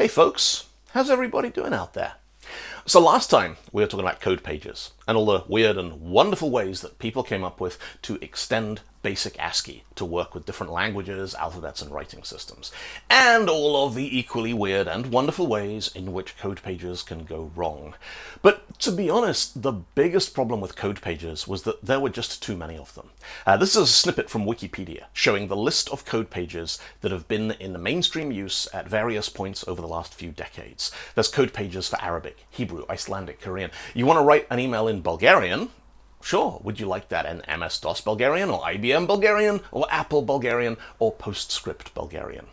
Hey folks, how's everybody doing out there? So last time we were talking about code pages and all the weird and wonderful ways that people came up with to extend basic ASCII to work with different languages, alphabets, and writing systems, and all of the equally weird and wonderful ways in which code pages can go wrong. But to be honest, the biggest problem with code pages was that there were just too many of them. This is a snippet from Wikipedia showing the list of code pages that have been in the mainstream use at various points over the last few decades. There's code pages for Arabic, Hebrew, Icelandic, Korean. You want to write an email in Bulgarian? Sure, would you like that in MS-DOS Bulgarian, or IBM Bulgarian, or Apple Bulgarian, or PostScript Bulgarian?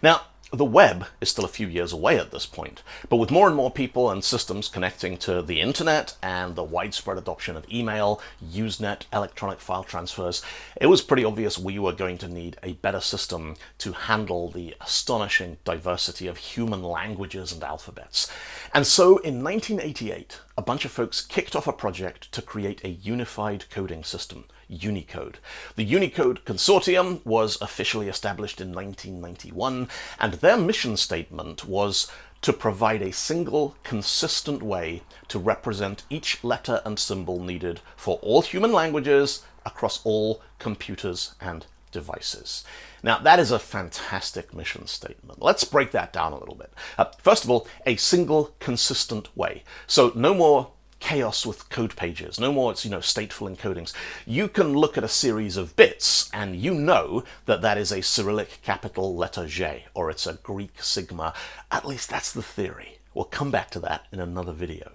Now, the web is still a few years away at this point, but with more and more people and systems connecting to the internet and the widespread adoption of email, Usenet, electronic file transfers, it was pretty obvious we were going to need a better system to handle the astonishing diversity of human languages and alphabets. And so in 1988, a bunch of folks kicked off a project to create a unified coding system, Unicode. The Unicode Consortium was officially established in 1991, and their mission statement was to provide a single, consistent way to represent each letter and symbol needed for all human languages across all computers and devices. Now, that is a fantastic mission statement. Let's break that down a little bit. First of all, a single, consistent way. So no more chaos with code pages, no more stateful encodings. You can look at a series of bits and you know that that is a Cyrillic capital letter J, or it's a Greek sigma. At least that's the theory. We'll come back to that in another video.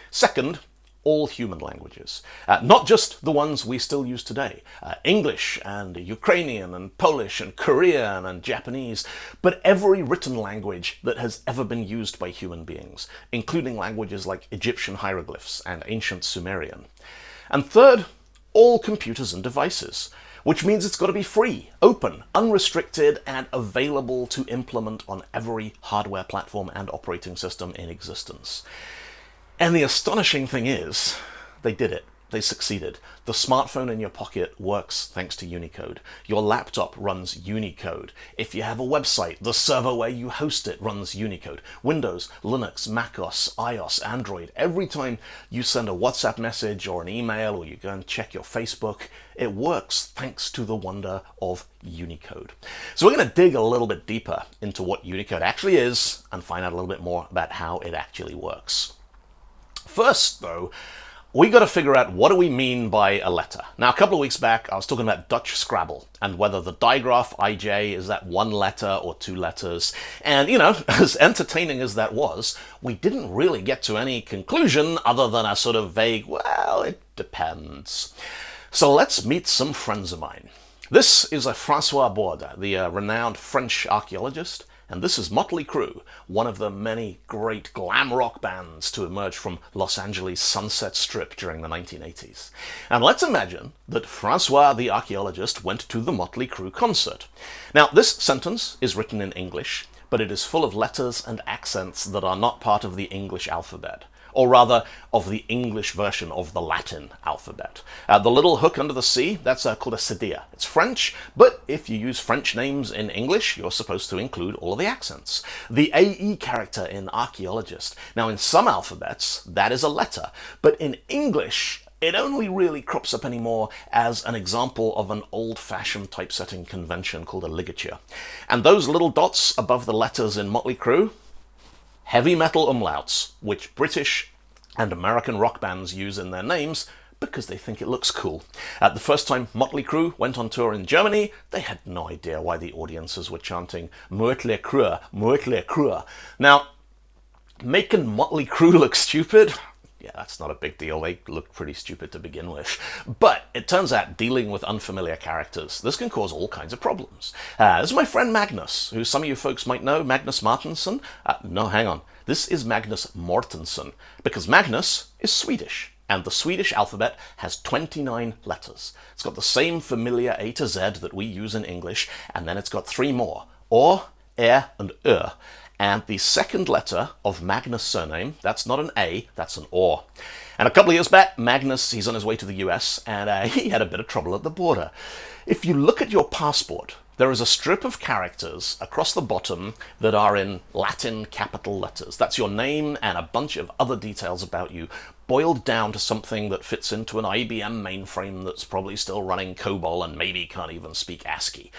Second, all human languages, not just the ones we still use today, English and Ukrainian and Polish and Korean and Japanese, but every written language that has ever been used by human beings, including languages like Egyptian hieroglyphs and ancient Sumerian. And third, all computers and devices, which means it's got to be free, open, unrestricted, and available to implement on every hardware platform and operating system in existence. And the astonishing thing is, they did it. They succeeded. The smartphone in your pocket works thanks to Unicode. Your laptop runs Unicode. If you have a website, the server where you host it runs Unicode. Windows, Linux, macOS, iOS, Android. Every time you send a WhatsApp message or an email, or you go and check your Facebook, it works thanks to the wonder of Unicode. So we're going to dig a little bit deeper into what Unicode actually is and find out a little bit more about how it actually works. First, though, we got to figure out what do we mean by a letter. Now, a couple of weeks back, I was talking about Dutch Scrabble and whether the digraph IJ is that one letter or two letters. And, as entertaining as that was, we didn't really get to any conclusion other than a sort of vague, well, it depends. So let's meet some friends of mine. This is a François Borde, the renowned French archaeologist. And this is Mötley Crüe, one of the many great glam rock bands to emerge from Los Angeles' Sunset Strip during the 1980s. And let's imagine that François the archaeologist went to the Mötley Crüe concert. Now, this sentence is written in English, but it is full of letters and accents that are not part of the English alphabet, or rather, of the English version of the Latin alphabet. The little hook under the C, that's called a cedilla. It's French, but if you use French names in English, you're supposed to include all of the accents. The AE character in archaeologist. Now, in some alphabets, that is a letter, but in English, it only really crops up anymore as an example of an old-fashioned typesetting convention called a ligature. And those little dots above the letters in Mötley Crüe, heavy metal umlauts, which British and American rock bands use in their names because they think it looks cool. The first time Mötley Crüe went on tour in Germany, they had no idea why the audiences were chanting Mötley Crüe, Mötley Crüe. Now, making Mötley Crüe look stupid? Yeah, that's not a big deal. They look pretty stupid to begin with. But it turns out dealing with unfamiliar characters, this can cause all kinds of problems. This is my friend Magnus, who some of you folks might know, Magnus Martinsson. No, hang on. This is Magnus Mortensson, because Magnus is Swedish, and the Swedish alphabet has 29 letters. It's got the same familiar A to Z that we use in English, and then it's got three more, or, and Ö. And the second letter of Magnus' surname, that's not an A, that's an O. And a couple of years back, Magnus, he's on his way to the US, and he had a bit of trouble at the border. If you look at your passport, there is a strip of characters across the bottom that are in Latin capital letters. That's your name and a bunch of other details about you, boiled down to something that fits into an IBM mainframe that's probably still running COBOL and maybe can't even speak ASCII.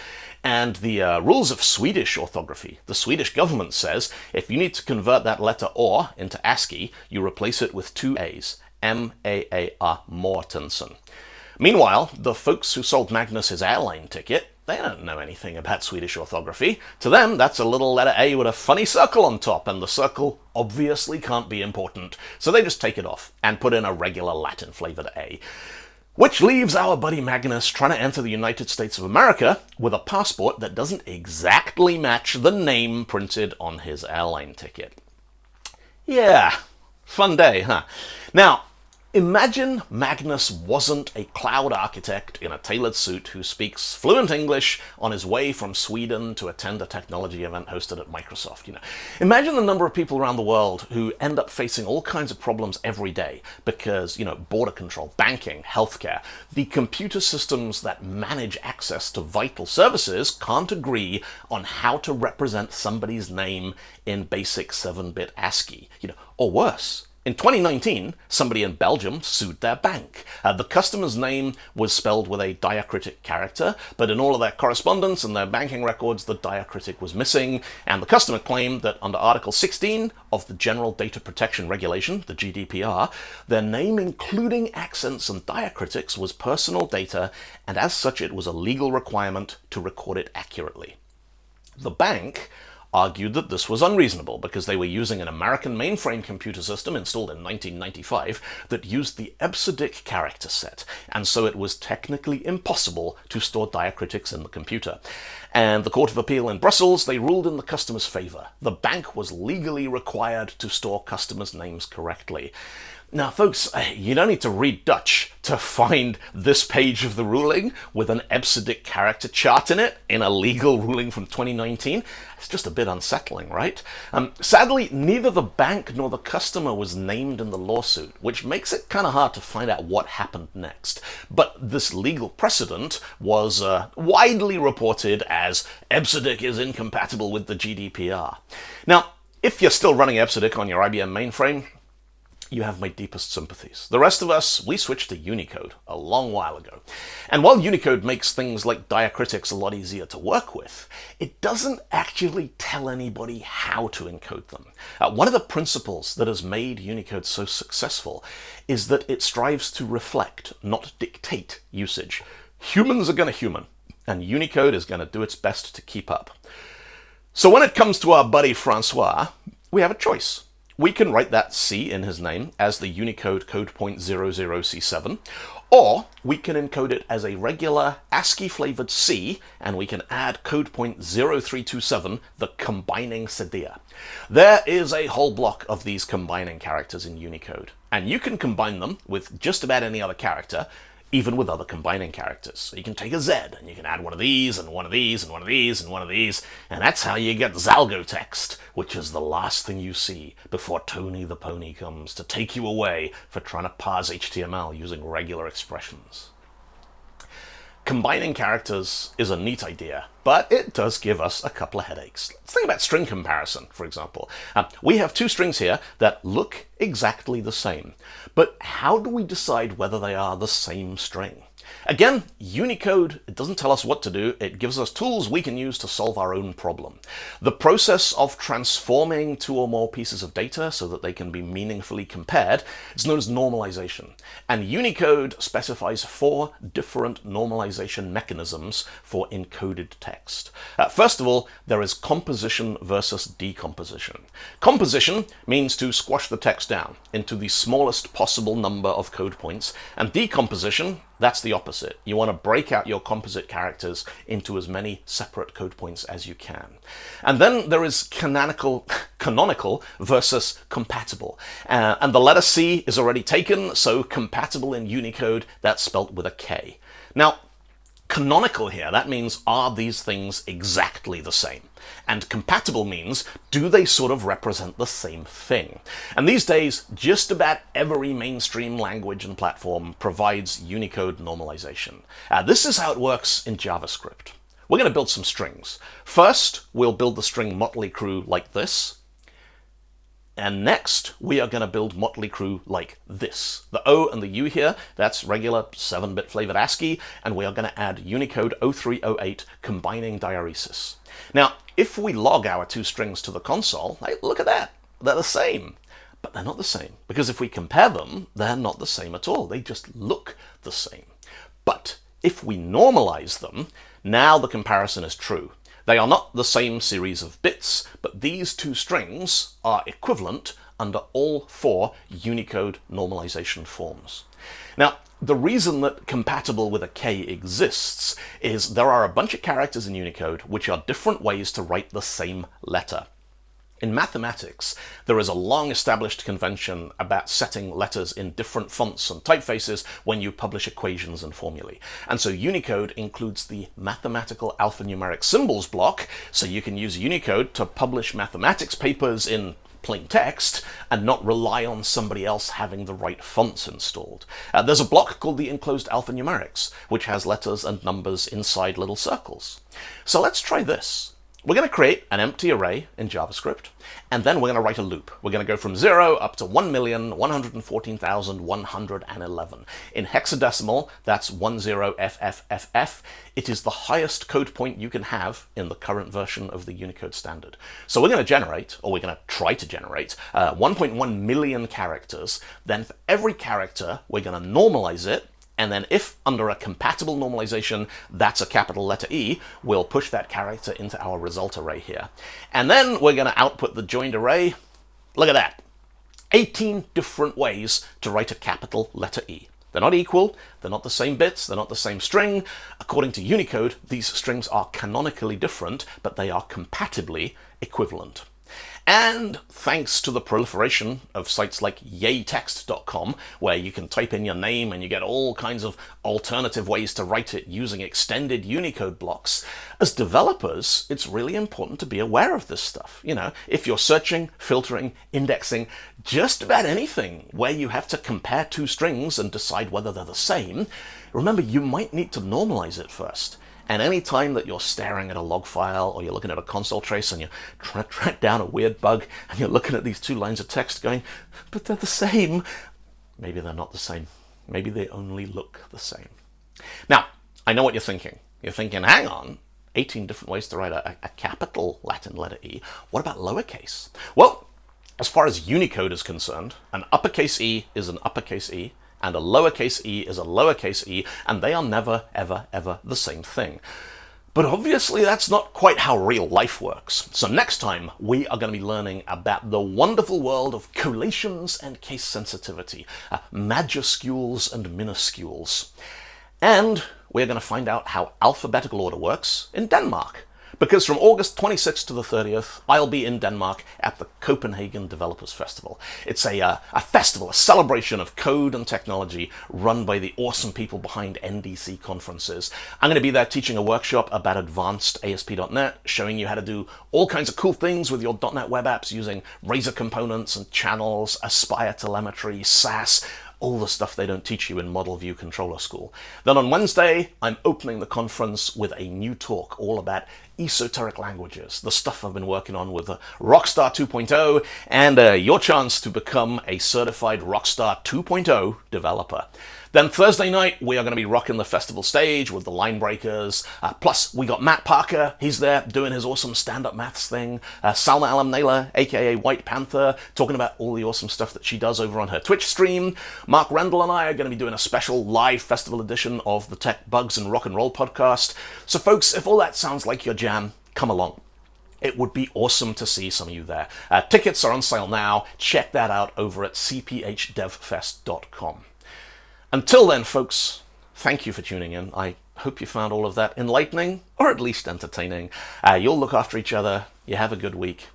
And the rules of Swedish orthography, the Swedish government says if you need to convert that letter or into ASCII, you replace it with two A's, M-A-A-R, Mortensen. Meanwhile, the folks who sold Magnus his airline ticket, they don't know anything about Swedish orthography. To them, that's a little letter A with a funny circle on top, and the circle obviously can't be important. So they just take it off and put in a regular Latin-flavored A. Which leaves our buddy Magnus trying to enter the United States of America with a passport that doesn't exactly match the name printed on his airline ticket. Yeah, fun day, huh? Now, imagine Magnus wasn't a cloud architect in a tailored suit who speaks fluent English on his way from Sweden to attend a technology event hosted at Microsoft. Imagine the number of people around the world who end up facing all kinds of problems every day because, border control, banking, healthcare, the computer systems that manage access to vital services can't agree on how to represent somebody's name in basic 7-bit ASCII, or worse. In 2019, somebody in Belgium sued their bank. The customer's name was spelled with a diacritic character, but in all of their correspondence and their banking records, the diacritic was missing, and the customer claimed that under Article 16 of the General Data Protection Regulation, the GDPR, their name, including accents and diacritics, was personal data, and as such it was a legal requirement to record it accurately. The bank argued that this was unreasonable because they were using an American mainframe computer system installed in 1995 that used the EBCDIC character set, and so it was technically impossible to store diacritics in the computer. And the Court of Appeal in Brussels, they ruled in the customer's favor. The bank was legally required to store customers' names correctly. Now, folks, you don't need to read Dutch to find this page of the ruling with an EBCDIC character chart in it in a legal ruling from 2019. It's just a bit unsettling, right? Sadly, neither the bank nor the customer was named in the lawsuit, which makes it kind of hard to find out what happened next. But this legal precedent was widely reported as EBCDIC is incompatible with the GDPR. Now, if you're still running EBCDIC on your IBM mainframe, you have my deepest sympathies. The rest of us, we switched to Unicode a long while ago. And while Unicode makes things like diacritics a lot easier to work with, it doesn't actually tell anybody how to encode them. One of the principles that has made Unicode so successful is that it strives to reflect, not dictate, usage. Humans are going to human, and Unicode is going to do its best to keep up. So when it comes to our buddy Francois, we have a choice. We can write that C in his name as the Unicode code point 00C7, or we can encode it as a regular ASCII-flavored C, and we can add code point 0327, the combining cedilla. There is a whole block of these combining characters in Unicode, and you can combine them with just about any other character, even with other combining characters. So you can take a Z, and you can add one of these, and one of these, and one of these, and one of these, and that's how you get Zalgo text, which is the last thing you see before Tony the Pony comes to take you away for trying to parse HTML using regular expressions. Combining characters is a neat idea, but it does give us a couple of headaches. Let's think about string comparison, for example. We have two strings here that look exactly the same, but how do we decide whether they are the same string? Again, Unicode, it doesn't tell us what to do, it gives us tools we can use to solve our own problem. The process of transforming two or more pieces of data so that they can be meaningfully compared is known as normalization. And Unicode specifies 4 different normalization mechanisms for encoded text. First of all, there is composition versus decomposition. Composition means to squash the text down into the smallest possible number of code points, and decomposition, that's the opposite. You want to break out your composite characters into as many separate code points as you can. And then there is canonical versus compatible. And the letter C is already taken, so compatible in Unicode, that's spelt with a K. Now, canonical here, that means are these things exactly the same? And compatible means, do they sort of represent the same thing? And these days, just about every mainstream language and platform provides Unicode normalization. This is how it works in JavaScript. we're going to build some strings. First, we'll build the string Mötley Crüe like this. And next, we are going to build Mötley Crüe like this. The O and the U here, that's regular 7-bit flavored ASCII, and we are going to add Unicode 0308 combining diaresis. Now, if we log our two strings to the console, hey, look at that, they're the same. But they're not the same, because if we compare them, they're not the same at all. They just look the same. But if we normalize them, now the comparison is true. They are not the same series of bits, but these two strings are equivalent under all 4 Unicode normalization forms. Now, the reason that compatible with a K exists is there are a bunch of characters in Unicode which are different ways to write the same letter. In mathematics, there is a long-established convention about setting letters in different fonts and typefaces when you publish equations and formulae. And so Unicode includes the mathematical alphanumeric symbols block, so you can use Unicode to publish mathematics papers in plain text and not rely on somebody else having the right fonts installed. There's a block called the enclosed alphanumerics, which has letters and numbers inside little circles. So let's try this. We're going to create an empty array in JavaScript, and then we're going to write a loop. We're going to go from 0 up to 1,114,111. In hexadecimal, that's 10FFFF. It is the highest code point you can have in the current version of the Unicode standard. So we're going to generate, or we're going to try to generate, 1.1 million characters. Then for every character, we're going to normalize it. And then if under a compatible normalization, that's a capital letter E, we'll push that character into our result array here. And then we're going to output the joined array. Look at that. 18 different ways to write a capital letter E. They're not equal, they're not the same bits, they're not the same string. According to Unicode, these strings are canonically different, but they are compatibly equivalent. And thanks to the proliferation of sites like yaytext.com, where you can type in your name and you get all kinds of alternative ways to write it using extended Unicode blocks, as developers, it's really important to be aware of this stuff. You know, if you're searching, filtering, indexing, just about anything where you have to compare two strings and decide whether they're the same, remember you might need to normalize it first. And any time that you're staring at a log file or you're looking at a console trace and you're trying to track down a weird bug and you're looking at these two lines of text going, but they're the same. Maybe they're not the same. Maybe they only look the same. Now, I know what you're thinking. You're thinking, hang on, 18 different ways to write a capital Latin letter E. What about lowercase? Well, as far as Unicode is concerned, an uppercase E is an uppercase E, and a lowercase e is a lowercase e, and they are never, ever, ever the same thing. But obviously that's not quite how real life works. So next time we are going to be learning about the wonderful world of collations and case sensitivity, majuscules and minuscules. And we're going to find out how alphabetical order works in Denmark. Because from August 26th to the 30th, I'll be in Denmark at the Copenhagen Developers Festival. It's a festival, a celebration of code and technology run by the awesome people behind NDC conferences. I'm going to be there teaching a workshop about advanced ASP.NET, showing you how to do all kinds of cool things with your .NET web apps using Razor components and channels, Aspire telemetry, Sass, all the stuff they don't teach you in Model View Controller School. Then on Wednesday, I'm opening the conference with a new talk all about esoteric languages, the stuff I've been working on with Rockstar 2.0, and your chance to become a certified Rockstar 2.0 developer. Then Thursday night, we are going to be rocking the festival stage with the Line Breakers. Plus, we got Matt Parker. He's there doing his awesome stand-up maths thing. Salma Alam-Naylor, a.k.a. White Panther, talking about all the awesome stuff that she does over on her Twitch stream. Mark Rendell and I are going to be doing a special live festival edition of the Tech Bugs and Rock and Roll podcast. So folks, if all that sounds like your jam, come along. It would be awesome to see some of you there. Tickets are on sale now. Check that out over at cphdevfest.com. Until then, folks, thank you for tuning in. I hope you found all of that enlightening, or at least entertaining. You'll look after each other. You have a good week,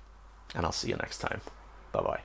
and I'll see you next time. Bye-bye.